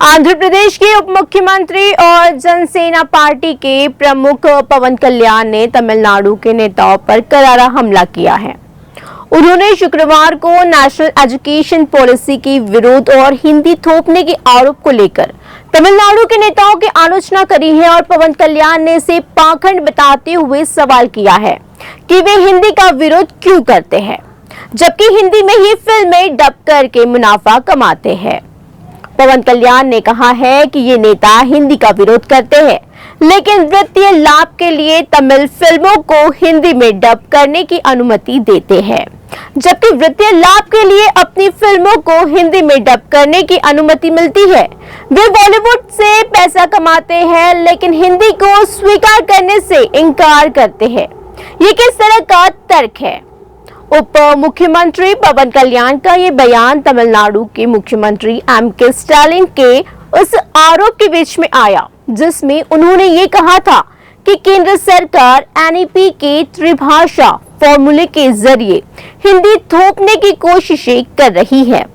आंध्र प्रदेश के उप मुख्यमंत्री और जनसेना पार्टी के प्रमुख पवन कल्याण ने तमिलनाडु के नेताओं पर करारा हमला किया है। उन्होंने शुक्रवार को नेशनल एजुकेशन पॉलिसी की विरोध और हिंदी थोपने के आरोप को लेकर तमिलनाडु के नेताओं की आलोचना करी है और पवन कल्याण ने इसे पाखंड बताते हुए सवाल किया है कि वे हिंदी का विरोध क्यों करते हैं, जबकि हिंदी में ही फिल्में डब करके मुनाफा कमाते हैं। पवन कल्याण ने कहा है कि ये नेता हिंदी का विरोध करते हैं, लेकिन वित्तीय लाभ के लिए तमिल फिल्मों को हिंदी में डब करने की अनुमति देते हैं, जबकि वित्तीय लाभ के लिए अपनी फिल्मों को हिंदी में डब करने की अनुमति मिलती है। वे बॉलीवुड से पैसा कमाते हैं, लेकिन हिंदी को स्वीकार करने से इनकार करते हैं। ये किस तरह का तर्क है? उप मुख्यमंत्री पवन कल्याण का ये बयान तमिलनाडु के मुख्यमंत्री एम.के. स्टालिन के उस आरोप के बीच में आया जिसमें उन्होंने ये कहा था कि केंद्र सरकार एनईपी के त्रिभाषा फॉर्मूले के जरिए हिंदी थोपने की कोशिशें कर रही है।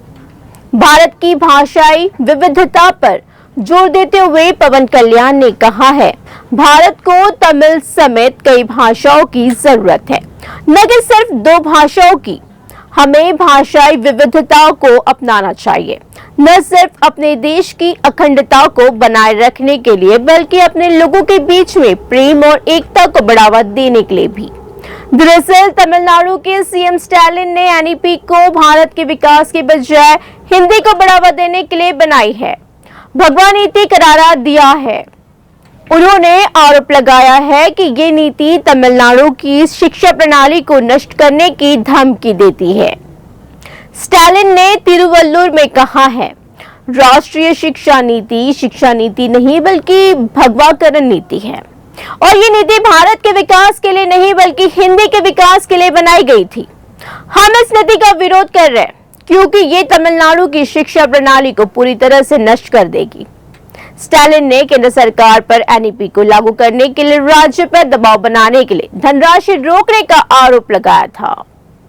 भारत की भाषाई विविधता पर जोर देते हुए पवन कल्याण ने कहा है, भारत को तमिल समेत कई भाषाओं की जरूरत है, न कि सिर्फ 2 भाषाओं की। हमें भाषाई विविधता को अपनाना चाहिए, न सिर्फ अपने देश की अखंडता को बनाए रखने के लिए, बल्कि अपने लोगों के बीच में प्रेम और एकता को बढ़ावा देने के लिए भी। दरअसल तमिलनाडु के सीएम स्टालिन ने एनईपी को भारत के विकास के बजाय हिंदी को बढ़ावा देने के लिए बनाई है, भगवा नीति करारा दिया है। उन्होंने आरोप लगाया है कि ये नीति तमिलनाडु की शिक्षा प्रणाली को नष्ट करने की धमकी देती है। स्टालिन ने तिरुवल्लुर में कहा है, राष्ट्रीय शिक्षा नीति नहीं बल्कि भगवाकरण नीति है, और ये नीति भारत के विकास के लिए नहीं बल्कि हिंदी के विकास के लिए बनाई गई थी। हम इस नीति का विरोध कर रहे हैं क्योंकि ये तमिलनाडु की शिक्षा प्रणाली को पूरी तरह से नष्ट कर देगी। स्टालिन ने केंद्र सरकार पर एनईपी को लागू करने के लिए राज्य पर दबाव बनाने के लिए धनराशि रोकने का आरोप लगाया था।